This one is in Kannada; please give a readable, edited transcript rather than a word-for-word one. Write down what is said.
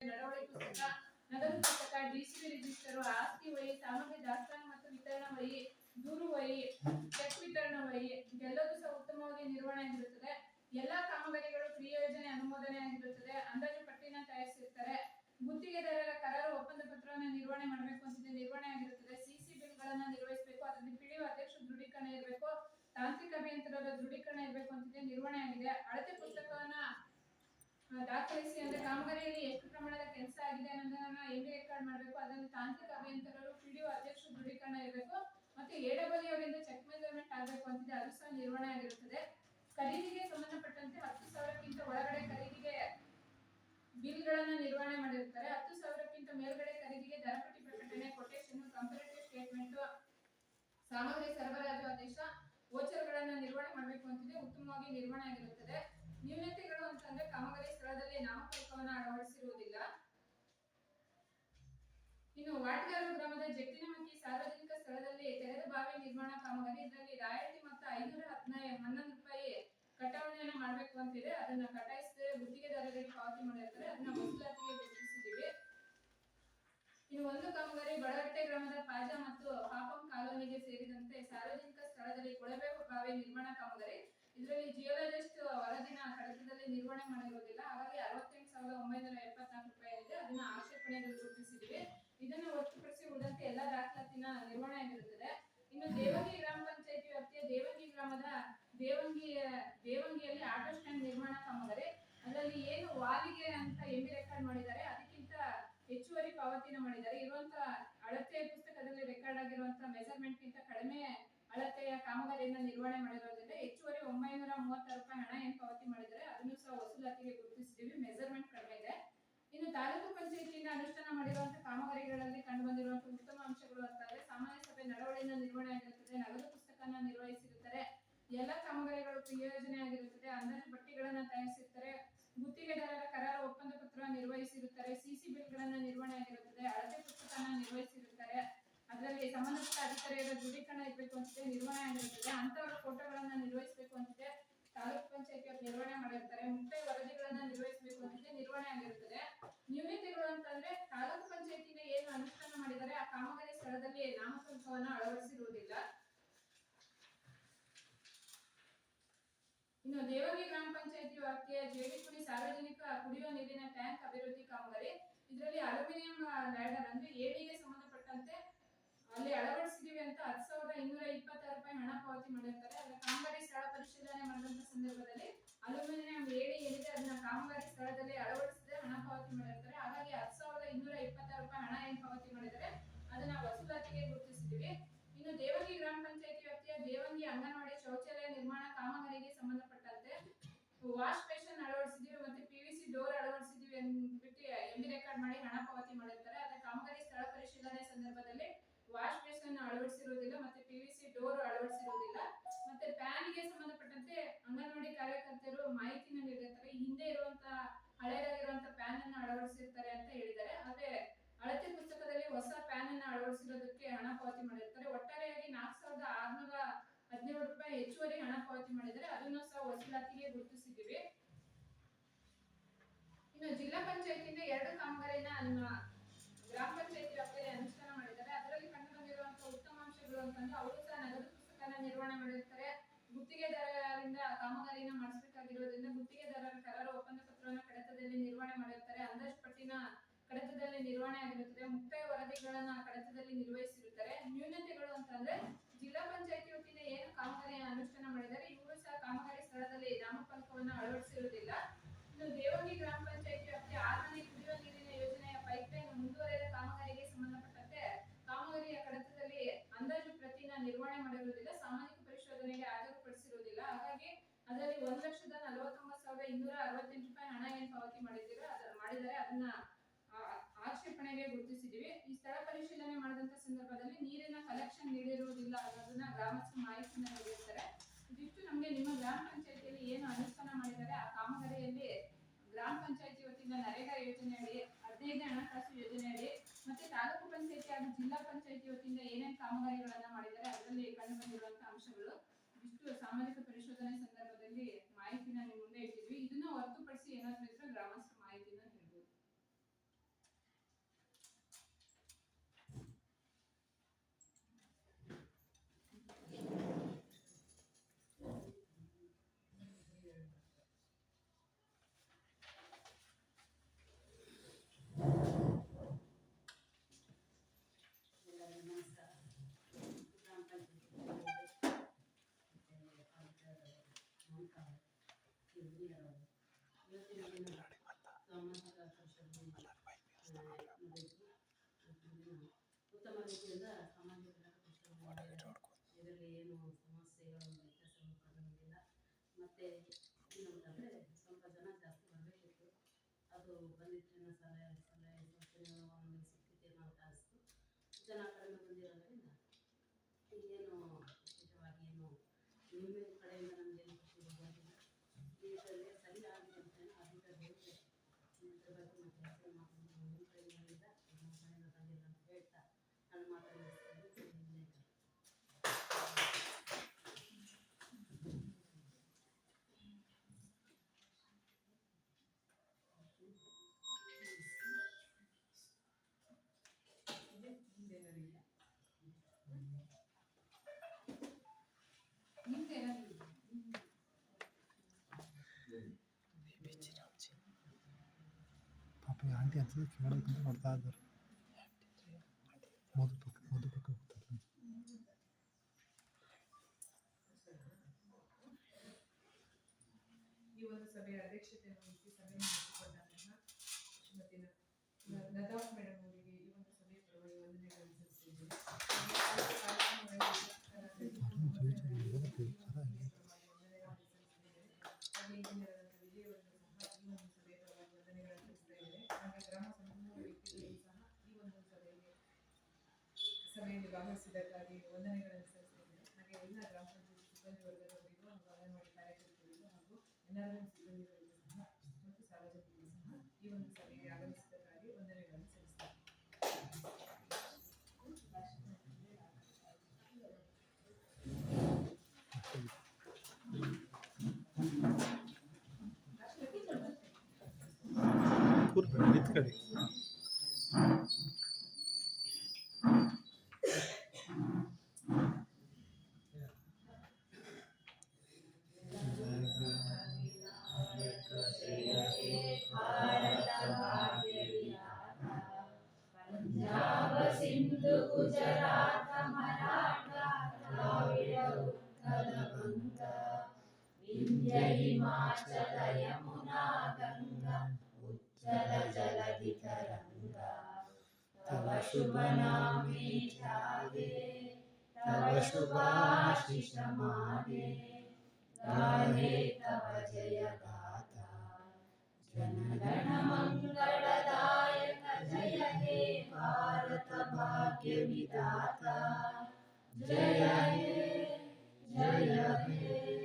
ನಡವಳಿಕೆ ಪುಸ್ತಕ, ನಗದು ಪುಸ್ತಕ, ಡಿಸಿಬಿ ರಿಜಿಸ್ಟರ್, ಆಸ್ತಿ ವಹಿ, ಸಾಮಗ್ರಿ ದಾಸ್ತಾನು ಮತ್ತು ವಿತರಣಾ ವಹಿ, ದೂರು ವಹಿ, ಚೆಕ್ ವಿತರಣಾ ವಹಿ ಇದೆಲ್ಲವೂ ಸಹ ಉತ್ತಮವಾಗಿ ನಿರ್ವಹಣೆ ಆಗಿರುತ್ತದೆ. ಎಲ್ಲಾ ಕಾಮಗಾರಿಗಳು ಕ್ರಿಯಾ ಯೋಜನೆ ಅನುಮೋದನೆ ಆಗಿರುತ್ತದೆ. ಅಂದಾಜು ಪಟ್ಟಿನ ತಯಾರಿಸಿರ್ತಾರೆ. ಗುತ್ತಿಗೆದಾರರ ಕರಾರು ಒಪ್ಪಂದ ಪತ್ರವನ್ನು ನಿರ್ವಹಣೆ ಮಾಡಬೇಕು ಅಂತಿದೆ, ನಿರ್ವಹಣೆ ಆಗಿರುತ್ತದೆ. ಸಿಸಿ ಬಿಲ್ಗಳನ್ನ ನಿರ್ವಹಿಸಬೇಕು, ಅದರಲ್ಲಿ ಪಿಡಿಒ ಅಧ್ಯಕ್ಷ ದೃಢೀಕರಣ ಇರಬೇಕು, ತಾಂತ್ರಿಕ ಅಭಿಯಂತರದ ದೃಢೀಕರಣ ಇರಬೇಕು ಅಂತಿದೆ, ನಿರ್ವಹಣೆ ಆಗಿದೆ. ಅಳತೆ ಪುಸ್ತಕವನ್ನ ದಾಖಲಿಸಿ ಅಂದ್ರೆ ಕಾಮಗಾರಿಯಲ್ಲಿ ಎಷ್ಟು ಪ್ರಮಾಣದ ಕೆಲಸ ಆಗಿದೆ ಅನ್ನೋದನ್ನ ಎಲ್ಲಿ ರೆಕಾರ್ಡ್ ಮಾಡಬೇಕು, ಅದನ್ನು ತಾಂತ್ರಿಕ ಅಭಿಯಂತರರು ಪಿಡಿಒ ಅಧ್ಯಕ್ಷ ದೃಢೀಕರಣ ಇರಬೇಕು. ಮತ್ತೆ ಎಡಬಲಿ ಅವರಿಂದ ಚೆಕ್ ಮೆಜರ್ಮೆಂಟ್ ಆಗಬೇಕು ಅಂತಿದೆ, ಅದು ಸಹ ನಿರ್ವಹಣೆ ಆಗಿರುತ್ತದೆ. ಖರೀದಿಗೆ ಸಂಬಂಧಪಟ್ಟಂತೆ 10,000ಕ್ಕಿಂತ ಒಳಗಡೆ ಖರೀದಿಗೆ ಬಿಲ್ಗಳನ್ನ ನಿರ್ವಹಣೆ ಮಾಡಿರ್ತಾರೆ. 10,000ಕ್ಕಿಂತ ಮೇಲ್ಗಡೆ ಖರೀದಿಗೆ ದರಪಟ್ಟಿ ಪ್ರಕಟಣೆ, ಕೊಟೇಶನ್, ಕಂಪೇರೇಟಿವ್ ಸ್ಟೇಟ್ಮೆಂಟ್, ಸಾಮಗ್ರಿ ಸರಬರಾಜು ಆದೇಶ, ವೋಚರ್ಗಳನ್ನ ನಿರ್ವಹಣೆ ಮಾಡಬೇಕು ಅಂತಿದೆ, ಉತ್ತಮವಾಗಿ ನಿರ್ವಹಣೆ ಆಗಿರುತ್ತದೆ. ನ್ಯೂನತೆಗಳು ಅಂತಂದ್ರೆ ಕಾಮಗಾರಿ ಸ್ಥಳದಲ್ಲಿ ನಾಮಫಲಕವನ್ನು ಅಳವಡಿಸಿರುವುದಿಲ್ಲ. ಇನ್ನು ವಾಟಗಾರು ಗ್ರಾಮದ ಜಟ್ಟಿನಮಕ್ಕಿ ಸಾರ್ವಜನಿಕ ಸ್ಥಳದಲ್ಲಿ ತೆರೆದ ಬಾವಿ ನಿರ್ಮಾಣ ಕಾಮಗಾರಿ, ಇದರಲ್ಲಿ ರಾಯಲ್ಟಿ ಮತ್ತು 511 ರೂಪಾಯಿ ಕಟಾವಣೆಯನ್ನು ಮಾಡಬೇಕು ಅಂತಿದೆ. ಅದನ್ನ ಕಟಾಯಿಸದೆ ಗುತ್ತಿಗೆದಾರರಿಗೆ ಪಾವತಿ ಮಾಡಿರ್ತಾರೆ, ಅದನ್ನ ವಸೂಲಾತಿಗೆ ಗುರುತಿಸಿದ್ದೀವಿ. ಇನ್ನು ಒಂದು ಕಾಮಗಾರಿ ಬಡಗಟ್ಟೆ ಗ್ರಾಮದ ಪಾಜಾ ಮತ್ತು ಪಾಪಂ ಕಾಲೋನಿಗೆ ಸೇರಿದಂತೆ ಸಾರ್ವಜನಿಕ ಸ್ಥಳದಲ್ಲಿ ಕೊಳವೆ ಬಾವಿ ನಿರ್ಮಾಣ ಕಾಮಗಾರಿ, ಇದರಲ್ಲಿ ಜಿಯೋಲಜಿಸ್ಟ್ ವರದಿನ ಕಡತದಲ್ಲಿ ನಿರ್ವಹಣೆ ಮಾಡಿರುವುದಿಲ್ಲ. ಹಾಗಾಗಿ 68,974 ರೂಪಾಯಿ ಇದೆ, ಅದನ್ನ ಆಕ್ಷೇಪಣೆಯಲ್ಲಿ ಗುರುತಿಸಿದ್ದೀವಿ. ಇದನ್ನು ಹೊರತುಪಡಿಸಿ ಉಳಿದಂತೆ ಎಲ್ಲಾ ದಾಖಲಾತಿನ ನಿರ್ವಹಣೆ ಆಗಿರುತ್ತದೆ. ಇನ್ನು ದೇವಂಗಿ ಗ್ರಾಮ ಪಂಚಾಯತಿ ವ್ಯಾಪ್ತಿಯ ದೇವಂಗಿ ಗ್ರಾಮದ ದೇವಂಗಿಯಲ್ಲಿ ಆಟೋ ಸ್ಟ್ಯಾಂಡ್ ನಿರ್ಮಾಣ ಕಾಮಗಾರಿ, ಅದರಲ್ಲಿ ಏನು ವಾಲಿಗೆ ಅಂತ ಎಂಬಿ ರೆಕಾರ್ಡ್ ಮಾಡಿದ್ದಾರೆ, ಅದಕ್ಕಿಂತ ಹೆಚ್ಚುವರಿ ಪಾವತಿನ ಮಾಡಿದ್ದಾರೆ. ಇರುವಂತಹ ಅಳತೆ ಪುಸ್ತಕದಲ್ಲಿ ರೆಕಾರ್ಡ್ ಆಗಿರುವಂತಹ ಮೆಜರ್ಮೆಂಟ್ ಗಿಂತ ಕಡಿಮೆ ಅಳತೆಯ ಕಾಮಗಾರಿಯನ್ನು ನಿರ್ವಹಣೆ ಮಾಡಿರೋದ್ರಿಂದ ಹೆಚ್ಚುವರಿ 936 ರೂಪಾಯಿ ಹಣ ಏನು ಪಾವತಿ ಮಾಡಿದ್ದಾರೆ, ಅದನ್ನು ಸಹ ವಸೂಲಾತಿಗೆ ಗುರುತಿಸಿದ್ದೀವಿ. ಮೆಜರ್ಮೆಂಟ್ ಕಡಿಮೆ ಇದೆ. ಇನ್ನು ತಾಲೂಕು ಪಂಚಾಯತಿಯಿಂದ ಅನುಷ್ಠಾನ ಮಾಡಿರುವಂತಹ ಕಾಮಗಾರಿಗಳಲ್ಲಿ ಕಂಡು ಬಂದಿರುವಂತಹ ಉತ್ತಮ ಅಂಶಗಳು ಅಂತಂದ್ರೆ ಸಾಮಾನ್ಯ ಸಭೆ ನಡವಳಿಕೆಯ ನಿರ್ವಹಣೆ ಆಗಿರುತ್ತದೆ, ನಗದು ಪುಸ್ತಕನ ನಿರ್ವಹಿಸಿರುತ್ತಾರೆ, ಎಲ್ಲ ಕಾಮಗಾರಿಗಳು ಕ್ರಿಯೋಜನೆ ಆಗಿರುತ್ತದೆ, ಅಂದಾಜು ಪಟ್ಟಿಗಳನ್ನ ತಯಾರಿಸಿರ್ತಾರೆ, ಗುತ್ತಿಗೆದಾರರ ಕರಾರು ಒಪ್ಪಂದ ಪತ್ರ ನಿರ್ವಹಿಸಿರುತ್ತಾರೆ, ಸಿಸಿ ಬಿಲ್ಗಳನ್ನ ನಿರ್ವಹಣೆ ಆಗಿರುತ್ತದೆ, ಅಳತೆ ಪುಸ್ತಕನ ನಿರ್ವಹಿಸಿರುತ್ತಾರೆ, ಅದರಲ್ಲಿ ಸಂಬಂಧಪಟ್ಟ ಅಧಿಕಾರಿಗಳ ದೃಢೀಕರಣ ಇರಬೇಕು ಅಂತಿದೆ, ನಿರ್ವಹಣೆ ಆಗಿರುತ್ತದೆ. ಅಂತವರ ಫೋಟೋಗಳನ್ನ ನಿರ್ವಹಿಸಬೇಕು ಅಂತಿದೆ, ತಾಲೂಕು ಪಂಚಾಯತಿ ನಿರ್ವಹಣೆ ಮಾಡಿರ್ತಾರೆ. ಮುಖ್ಯ ವರದಿಗಳನ್ನ ನಿರ್ವಹಿಸಬೇಕು ಅಂತಿದೆ, ನಿರ್ವಹಣೆ ಆಗಿರುತ್ತದೆ. ನ್ಯೂನತೆಗಳು ಅಂತಂದ್ರೆ ತಾಲೂಕು ಪಂಚಾಯತಿನ ಏನು ಅನುಷ್ಠಾನ ಮಾಡಿದರೆ ಆ ಕಾಮಗಾರಿ ಸ್ಥಳದಲ್ಲಿ ನಾಮಫಲಕವನ್ನು ಅಳವಡಿಸಿರುವುದಿಲ್ಲ. ಇನ್ನು ದೇವಗಿ ಗ್ರಾಮ ಪಂಚಾಯತಿ ವ್ಯಾಪ್ತಿಯ ಜೇಡಿಕುಡಿ ಸಾರ್ವಜನಿಕ ಕುಡಿಯುವ ನೀರಿನ ಟ್ಯಾಂಕ್ ಅಭಿವೃದ್ಧಿ ಕಾಮಗಾರಿ, ಇದರಲ್ಲಿ ಅಲ್ಯೂಮಿನಿಯಂ ಲ್ಯಾಡರ್ ಅಂದ್ರೆ ಏಡಿಗೆ ಸಂಬಂಧಪಟ್ಟಂತೆ ಅಲ್ಲಿ ಅಳವಡಿಸಿದೀವಿ ಅಂತ 10,226 ರೂಪಾಯಿ ಹಣ ಪಾವತಿ ಮಾಡಿರ್ತಾರೆ. ಅದರ ಕಾಮಗಾರಿ ಸ್ಥಳ ಪರಿಶೀಲನೆ ಮಾಡಿದಂತ ಸಂದರ್ಭದಲ್ಲಿ ಅಲ್ಯೂಮಿನಿಯಂ ಏಡಿ ಏನಿದೆ ಅದನ್ನ ಕಾಮಗಾರಿ ಸ್ಥಳದಲ್ಲಿ ಅಳವಡಿಸದೆ ಹಣ ಪಾವತಿ ಮಾಡಿರ್ತಾರೆ. ಹಾಗಾಗಿ 10,226 ರೂಪಾಯಿ ಹಣ ಏನು ಪಾವತಿ ಮಾಡಿದರೆ ಅದನ್ನ ವಸೂಲಾತಿಗೆ ಗುರುತಿಸಿದ್ದೀವಿ. ಇನ್ನು ದೇವಂಗಿ ಗ್ರಾಮ ಪಂಚಾಯತಿ ವ್ಯಾಪ್ತಿಯ ದೇವಂಗಿ ಅಂಗನವಾಡಿ ಶೌಚಾಲಯ ನಿರ್ಮಾಣ ಕಾಮಗಾರಿಗೆ ಸಂಬಂಧಪಟ್ಟಂತೆ ವಾಶ್ ಬೇಸಿನ್ ಅಳವಡಿಸಿದೀವಿ ಮತ್ತೆ ಪಿವಿಸಿ ಡೋರ್ ಅಳವಡಿಸಿದೀವಿ ಅಂದ್ಬಿಟ್ಟು ಎಂಬಿ ರೆಕಾರ್ಡ್ ಮಾಡಿ ಹಣ ಪಾವತಿ ಮಾಡಿರ್ತಾರೆ. ಅದರ ಕಾಮಗಾರಿ ಸ್ಥಳ ಪರಿಶೀಲನೆ ಸಂದರ್ಭದಲ್ಲಿ ವಾಶ್ ಬೇಸಿನ್ ಅಳವಡಿಸಿರುವುದಿಲ್ಲ ಮತ್ತೆ ಪಿವಿಸಿ ಡೋರ್ ಅಳವಡಿಸಿರುವುದಿಲ್ಲ. ಮತ್ತೆ ಪ್ಯಾನ್ ಗೆ ಸಂಬಂಧಪಟ್ಟಂತೆ ಅಂಗನವಾಡಿ ಕಾರ್ಯಕರ್ತರು ಮಾಹಿತಿಯನ್ನು ನೀಡಿರ್ತಾರೆ. ಹಿಂದೆ ಇರುವಂತಹ ಹಳೆಯದಾಗಿರುವಂತಹ ಪ್ಯಾನ್ ಅನ್ನು ಅಳವಡಿಸಿರ್ತಾರೆ ಅಂತ ಹೇಳಿದ್ದಾರೆ. ಅದೇ ಅಳತೆ ಪುಸ್ತಕದಲ್ಲಿ ಹೊಸ ಪ್ಯಾನ್ ಅನ್ನು ಅಳವಡಿಸಿರೋದಕ್ಕೆ ಹಣ ಪಾವತಿ ಮಾಡಿರ್ತಾರೆ. ಒಟ್ಟಾರೆಯಾಗಿ 4,617 ರೂಪಾಯಿ ಹೆಚ್ಚುವರಿ ಹಣ ಪಾವತಿ ಮಾಡಿದರೆ ಅದನ್ನು ಸಹ ವಸೂಲಾತಿಗೆ ಗುರುತಿಸಿದ್ದೀವಿ. ಇನ್ನು ಜಿಲ್ಲಾ ಪಂಚಾಯತಿಯಿಂದ 2 ಕಾಮಗಾರಿನ ನಮ್ಮ ಗ್ರಾಮ ಪಂಚಾಯತಿ ವ್ಯಾಪ್ತಿಯಲ್ಲಿ ಅನುಷ್ಠಾನ ಮಾಡಿದ್ದಾರೆ. ಅದರಲ್ಲಿ ಕಂಡು ಬಂದಿರುವಂತಹ ಉತ್ತಮ ಅಂಶಗಳು ಅಂತಂದ್ರೆ ಅವರು ಸಹ ನಗದು ಪುಸ್ತಕನ ನಿರ್ವಹಣೆ ಮಾಡಿರ್ತಾರೆ. ಗುತ್ತಿಗೆದಾರರಿಂದ ಕಾಮಗಾರಿನ ಮಾಡಿಸಬೇಕಾಗಿರೋದ್ರಿಂದ ಗುತ್ತಿಗೆದಾರರ ಕರಾರು ಒಪ್ಪಂದ ಪತ್ರವನ್ನು ಕಡತದಲ್ಲಿ ನಿರ್ವಹಣೆ ಮಾಡಿರ್ತಾರೆ. ಅಂದಾಜು ಪಟ್ಟಿನ ಕಡತದಲ್ಲಿ ನಿರ್ವಹಣೆ ಆಗಿರುತ್ತದೆ. ಮುಕ್ತಾಯ ವರದಿಗಳನ್ನ ಕಡತದಲ್ಲಿ ನಿರ್ವಹಿಸಿರುತ್ತಾರೆ. ನ್ಯೂನತೆಗಳು ಅಂತಂದ್ರೆ ಜಿಲ್ಲಾ ಪಂಚಾಯತಿ ವತಿಯಿಂದ ಏನು ಕಾಮಗಾರಿ ಅನುಷ್ಠಾನ ಮಾಡಿದ್ದಾರೆ ಇವರು ಸಹ ಕಾಮಗಾರಿ ಸ್ಥಳದಲ್ಲಿ ನಾಮಫಲಕವನ್ನು ಅಳವಡಿಸಿರುವುದಿಲ್ಲ. ಇನ್ನು ದೇವಂಗಿ ಗ್ರಾಮ ಪಂಚಾಯತಿ ವ್ಯಾಪ್ತಿಯ 6ನೇ ಕುಡಿಯುವ ನೀರಿನ ಯೋಜನೆಯ ಪೈಪ್ಲೈನ್ ಮುಂದುವರೆದ ಕಾಮಗಾರಿಗೆ ಸಂಬಂಧಪಟ್ಟಂತೆ ಕಾಮಗಾರಿಯ ಕಡತದಲ್ಲಿ ಅಂದಾಜು ಪ್ರತಿನ ನಿರ್ವಹಣೆ ಮಾಡಿರುವುದಿಲ್ಲ, ಸಾಮಾಜಿಕ ಪರಿಶೋಧನೆಗೆ ಹಾಜರುಪಡಿಸಿರುವುದಿಲ್ಲ. ಹಾಗಾಗಿ ಅದರಲ್ಲಿ 1,49,268 ರೂಪಾಯಿ ಹಣ ಏನು ಪಾವತಿ ಮಾಡಿದ್ದಾರೆ ಅದನ್ನ ಆಕ್ಷೇಪಣೆಗೆ ಗುರುತಿಸಿದ್ದೀವಿ. ಈ ಸ್ಥಳ ಪರಿಶೀಲನೆ ಮಾಡಿದಂತ ಸಂದರ್ಭದಲ್ಲಿ ನೀರಿನ ಕಲೆಕ್ಷನ್ ನೀಡಿರುವುದಿಲ್ಲ ಅನ್ನೋದನ್ನ ಗ್ರಾಮಸ್ಥರು ಮಾಹಿತಿಯನ್ನು ನೀಡಿರ್ತಾರೆ. ಇದಿಷ್ಟು ನಮಗೆ ನಿಮ್ಮ ಗ್ರಾಮ ಪಂಚಾಯತಿಯಲ್ಲಿ ಏನು ಅನುಷ್ಠಾನ ಮಾಡಿದ್ದಾರೆ ಆ ಕಾಮಗಾರಿಯಲ್ಲಿ ಗ್ರಾಮ ಪಂಚಾಯತಿ ವತಿಯಿಂದ ನರೇಗಾ ಯೋಜನೆ ಅಡಿ 15ನೇ ಹಣಕಾಸು ಯೋಜನೆ ಅಡಿ ಮತ್ತೆ ತಾಲೂಕು ಪಂಚಾಯತಿ ಹಾಗೂ ಜಿಲ್ಲಾ ಪಂಚಾಯತಿ ವತಿಯಿಂದ ಏನೇನು ಕಾಮಗಾರಿಗಳನ್ನ ಮಾಡಿದ್ದಾರೆ ಅದರಲ್ಲಿ ಕಂಡು ಬಂದಿರುವಂತಹ ಅಂಶಗಳು ಇಷ್ಟು ಸಾಮಾಜಿಕ ಪರಿಶೋಧನೆ ಸಂದರ್ಭದಲ್ಲಿ ಮಾಹಿತಿನ ನಿಮ್ಮ ಮುಂದೆ ಇಟ್ಟಿದ್ವಿ. ಇದನ್ನ ಹೊರತುಪಡಿಸಿ ಏನಾದರೂ ಇದ್ರೆ ಗ್ರಾಮಸ್ಥರು ಮಾಹಿತಿನ ನೀಡಬಹುದು. ರೀತಿಯಿಂದ ಸಮಾಜದ ಇದರಲ್ಲಿ ಏನು ಸಮಸ್ಯೆಗಳು ವ್ಯತ್ಯಾಸಗಳು ಕಾಣುವುದಿಲ್ಲ. ಮತ್ತು ಏನಂತಂದರೆ ಸ್ವಲ್ಪ ಜನ ಜಾಸ್ತಿ ಬರಬೇಕಿತ್ತು, ಅದು ಬಂದಿದ್ದನ್ನು ಸಲಹೆ ಸೂಚನೆಗಳು ನಮಗೆ ಸಿಕ್ಕಿದ್ದೇನೋ ಅಂತ ಅನಿಸ್ತು. ಜನ ಕಡಿಮೆ ಬಂದಿರೋದ್ರಿಂದ ಈಗೇನು ವಿಶೇಷವಾಗಿ ಏನು ನಿಮ್ಮ ಕಡೆಯಿಂದ ನಮಗೇನು ಖುಷಿ ಬರೋದಿಲ್ಲ. ಈ ಇದರಲ್ಲಿ ಸರಿ ಆಗಿದೆ ಅಂತ ಅಧಿಕ ಬೇರೆ ಇದ್ರ ಬಗ್ಗೆ ಮತ್ತೆ ಹೆಚ್ಚಿನ ಮಾತನ್ನು ನಿಮ್ಮ ಕಡೆಯಿಂದ ನಮ್ಮ ಕಡೆಯಿಂದ ಬಂದಿಲ್ಲ ಅಂತ ಹೇಳ್ತಾ ನನ್ನ ಮಾತನ್ನು ಮುಗಿಸ್ತೇನೆ. ಪಾಪ ಆಂಟಿ ಅನ್ಸೋದು ಕೇಳೋದಕ್ಕಂತ ನೋಡ್ತಾ ಇದ್ದಾರೆ. ಮಧು ಪಕ್ಕ ಹೋಗ್ತಾರೆ. ಈ ಒಂದು ಸಭೆಯ ಅಧ್ಯಕ್ಷತೆಯನ್ನು ವಹಿಸಿ ಸಭೆಯನ್ನು ನಡೆಸಿಕೊಂಡಂತಹ ಶ್ರೀಮತಿ ನದಾಫ್ ಮೇಡಮ್ ಅವರಿಗೆ ಈ ಒಂದು ಸಭೆಯ ಪರವಾಗಿ ವಂದನೆಗಳನ್ನು ಸಲ್ಲಿಸಿದ್ದೇನೆ. ಸಭೆಯಲ್ಲಿ ಭಾಗವಹಿಸಿದ್ದಕ್ಕಾಗಿ ವಂದನೆಗಳನ್ನು ಸಲ್ಲಿಸಿದ್ದೇನೆ. ಹಾಗೆ ಎಲ್ಲ ಗ್ರಾಮ ಪಂಚಾಯತ್ ಸಿಬ್ಬಂದಿ ವರ್ಗದವರಿಗೂ ಹಾಗೂ ಅಂಗನವಾಡಿ ಕಾರ್ಯಕರ್ತರಿಗೂ ಹಾಗೂ NRM ಸಿಬ್ಬಂದಿಗಳಿಗೂ ಸಹ ಮತ್ತು ಸಾರ್ವಜನಿಕರಿಗೂ ಸಹ ಈ ಒಂದು ಸಭೆಗೆ ಆಗಮಿಸಿದ್ದಕ್ಕಾಗಿ ವಂದನೆಗಳನ್ನು ಸಲ್ಲಿಸಿದ್ದೇನೆ. ಕಡೆ पंजाब सिंधु गुजरात मराठा द्राविड उत्कल गंगा विंध्य हिमाचल यमुना गंगा उच्चल जलधि तरंगा तव शुभ नामे जागे तव शुभाशिष मागे गाहे तव जय गाथा जनगण मंगलदायक जय हे भारत भाग्य विधाता जय हे